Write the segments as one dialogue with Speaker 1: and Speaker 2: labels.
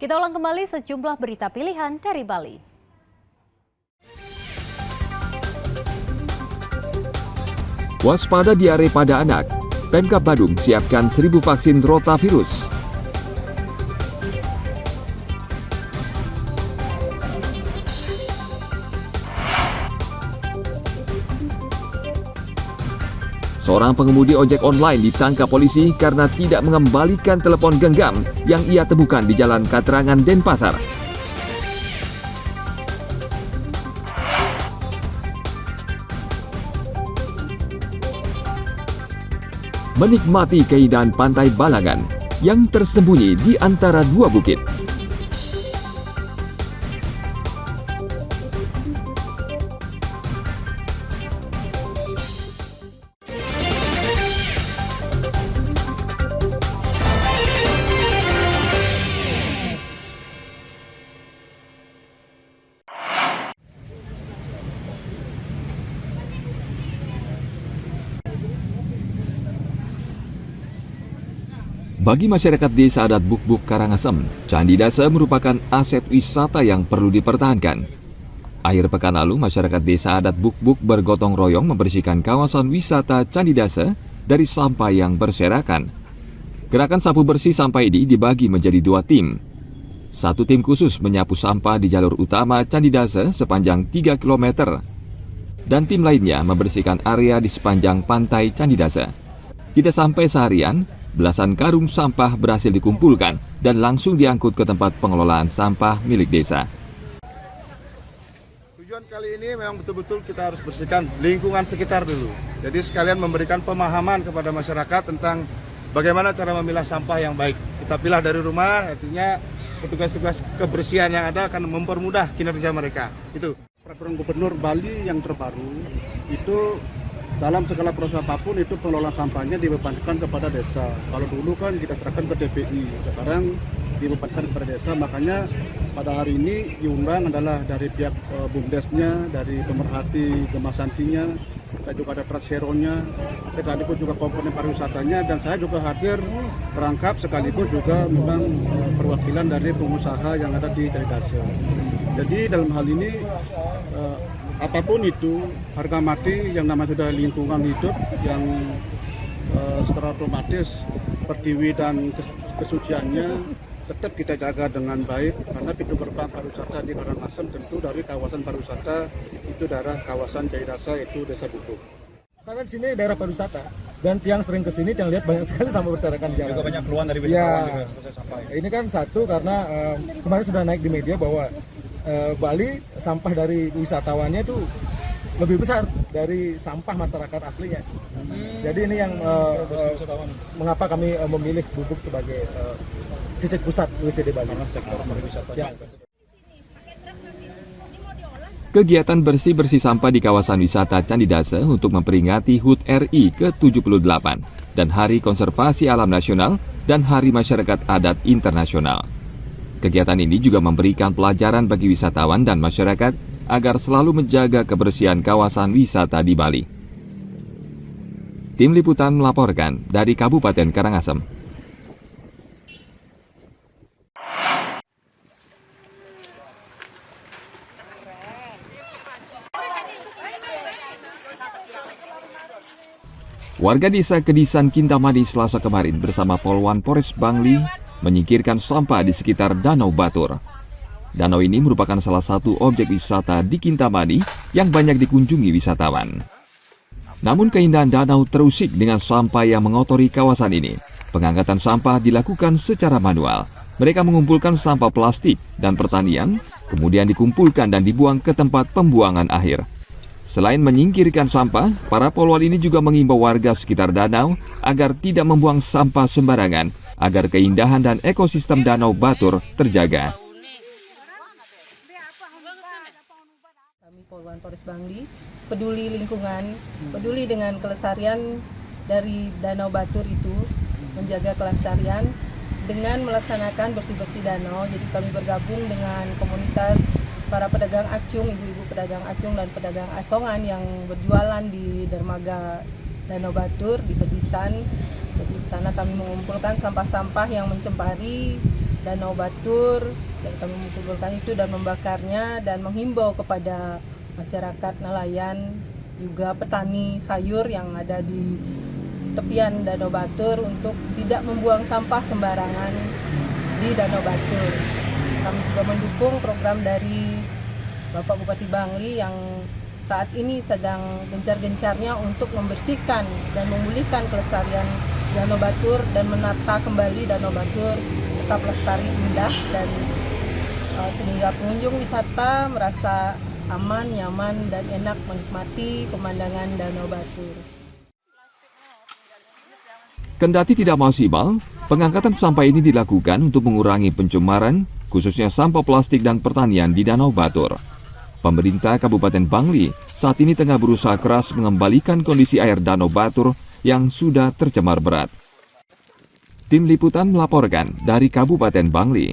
Speaker 1: Kita ulang kembali sejumlah berita pilihan dari Bali.
Speaker 2: Waspada diare pada anak. Pemkab Badung siapkan 1.000 vaksin rotavirus. Seorang pengemudi ojek online ditangkap polisi karena tidak mengembalikan telepon genggam yang ia temukan di Jalan Katrangan, Denpasar. Menikmati keindahan pantai Balangan yang tersembunyi di antara dua bukit. Bagi masyarakat desa adat Buk-Buk Karangasem, Candi Dasa merupakan aset wisata yang perlu dipertahankan. Akhir pekan lalu, masyarakat desa adat Buk-Buk bergotong royong membersihkan kawasan wisata Candi Dasa dari sampah yang berserakan. Gerakan sapu bersih sampah ini dibagi menjadi 2 tim. Satu tim khusus menyapu sampah di jalur utama Candi Dasa sepanjang 3 km. Dan tim lainnya membersihkan area di sepanjang pantai Candi Dasa. Tidak sampai seharian, belasan karung sampah berhasil dikumpulkan dan langsung diangkut ke tempat pengelolaan sampah milik desa.
Speaker 3: Tujuan kali ini memang betul-betul kita harus bersihkan lingkungan sekitar dulu. Jadi sekalian memberikan pemahaman kepada masyarakat tentang bagaimana cara memilah sampah yang baik. Kita pilah dari rumah, artinya petugas-petugas kebersihan yang ada akan mempermudah kinerja mereka. Itu.
Speaker 4: Peraturan Gubernur Bali yang terbaru itu dalam segala proses apapun itu pengelolaan sampahnya dibebankan kepada desa. Kalau dulu kan kita serahkan ke TPI, sekarang dibebankan kepada desa. Makanya pada hari ini diundang adalah dari pihak BUMDesnya, dari pemerhati Gemasantinya, dan juga ada Traseronya, sekaligus juga komponen pariwisatanya, dan saya juga hadir merangkap sekaligus juga memang perwakilan dari pengusaha yang ada di Candi Dasa. Jadi dalam hal ini apapun itu, harga mati yang namanya sudah lingkungan hidup yang secara otomatis pertiwi dan kesuciannya tetap kita jaga dengan baik, karena pintu gerbang pariwisata di Karangasem tentu dari kawasan pariwisata itu daerah kawasan Candi Dasa, itu Desa Buk-Buk.
Speaker 5: Karena di sini daerah pariwisata dan tiang sering kesini, tiang lihat banyak sekali sampah berserakan di jalan.
Speaker 6: Juga banyak keluhan dari wisatawan juga selesai sampah.
Speaker 5: Ini kan satu karena kemarin sudah naik di media bahwa Bali sampah dari wisatawannya itu lebih besar dari sampah masyarakat aslinya. Jadi ini yang mengapa kami memilih Buk-Buk sebagai titik pusat WCD Bali.
Speaker 6: Sektor pariwisata.
Speaker 5: Ya.
Speaker 2: Kegiatan bersih-bersih sampah di kawasan wisata Candi Dasa untuk memperingati HUT RI ke-78 dan Hari Konservasi Alam Nasional dan Hari Masyarakat Adat Internasional. Kegiatan ini juga memberikan pelajaran bagi wisatawan dan masyarakat agar selalu menjaga kebersihan kawasan wisata di Bali. Tim Liputan melaporkan dari Kabupaten Karangasem. Warga desa Kedisan Kintamani Selasa kemarin bersama Polwan Polres Bangli menyingkirkan sampah di sekitar Danau Batur. Danau ini merupakan salah satu objek wisata di Kintamani yang banyak dikunjungi wisatawan. Namun keindahan danau terusik dengan sampah yang mengotori kawasan ini. Pengangkatan sampah dilakukan secara manual. Mereka mengumpulkan sampah plastik dan pertanian, kemudian dikumpulkan dan dibuang ke tempat pembuangan akhir. Selain menyingkirkan sampah, para polwan ini juga mengimbau warga sekitar danau agar tidak membuang sampah sembarangan, agar keindahan dan ekosistem Danau Batur terjaga.
Speaker 7: Kami Polwan Polres Bangli peduli lingkungan, peduli dengan kelestarian dari Danau Batur itu, menjaga kelestarian dengan melaksanakan bersih-bersih danau. Jadi kami bergabung dengan komunitas para pedagang acung, ibu-ibu pedagang acung dan pedagang asongan yang berjualan di dermaga Danau Batur di Kedisan. Jadi di sana kami mengumpulkan sampah-sampah yang mencemari Danau Batur, dan kami mengumpulkan itu dan membakarnya dan menghimbau kepada masyarakat nelayan, juga petani sayur yang ada di tepian Danau Batur untuk tidak membuang sampah sembarangan di Danau Batur. Kami juga mendukung program dari Bapak Bupati Bangli yang saat ini sedang gencar-gencarnya untuk membersihkan dan memulihkan kelestarian Danau Batur dan menata kembali Danau Batur tetap lestari, indah, dan sehingga pengunjung wisata merasa aman, nyaman, dan enak menikmati pemandangan Danau Batur.
Speaker 2: Kendati tidak maksimal, pengangkatan sampah ini dilakukan untuk mengurangi pencemaran, khususnya sampah plastik dan pertanian di Danau Batur. Pemerintah Kabupaten Bangli saat ini tengah berusaha keras mengembalikan kondisi air Danau Batur yang sudah tercemar berat. Tim Liputan melaporkan dari Kabupaten Bangli.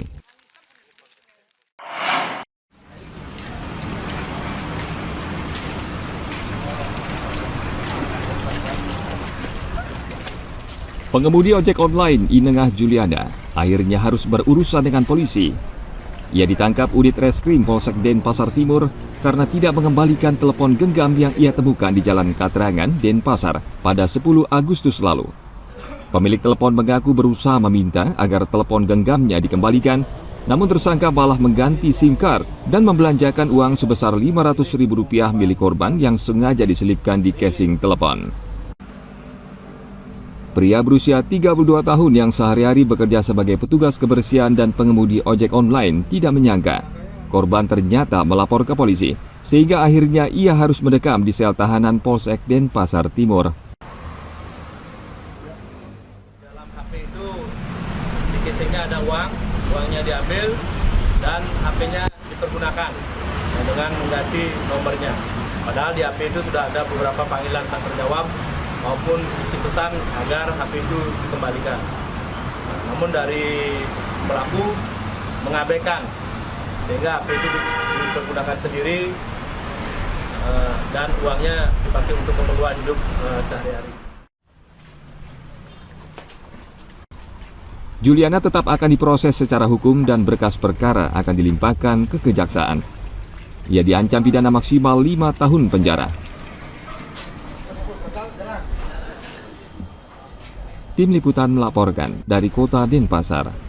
Speaker 2: Pengemudi ojek online Inengah Juliana akhirnya harus berurusan dengan polisi. Ia ditangkap unit reskrim Polsek Denpasar Timur karena tidak mengembalikan telepon genggam yang ia temukan di Jalan Katrangan, Denpasar pada 10 Agustus lalu. Pemilik telepon mengaku berusaha meminta agar telepon genggamnya dikembalikan, namun tersangka malah mengganti SIM card dan membelanjakan uang sebesar Rp500.000 milik korban yang sengaja diselipkan di casing telepon. Pria berusia 32 tahun yang sehari-hari bekerja sebagai petugas kebersihan dan pengemudi ojek online tidak menyangka korban ternyata melapor ke polisi, sehingga akhirnya ia harus mendekam di sel tahanan Polsek Denpasar Timur.
Speaker 6: Dalam HP itu di casingnya ada uangnya diambil dan HP-nya dipergunakan dengan mengganti nomornya. Padahal di HP itu sudah ada beberapa panggilan tak terjawab maupun isi pesan agar HP itu dikembalikan. Namun dari pelaku mengabaikan sehingga HP itu dipergunakan sendiri dan uangnya dipakai untuk keperluan hidup sehari-hari.
Speaker 2: Juliana tetap akan diproses secara hukum dan berkas perkara akan dilimpahkan ke kejaksaan. Ia diancam pidana maksimal 5 tahun penjara. Tim Liputan melaporkan dari Kota Denpasar.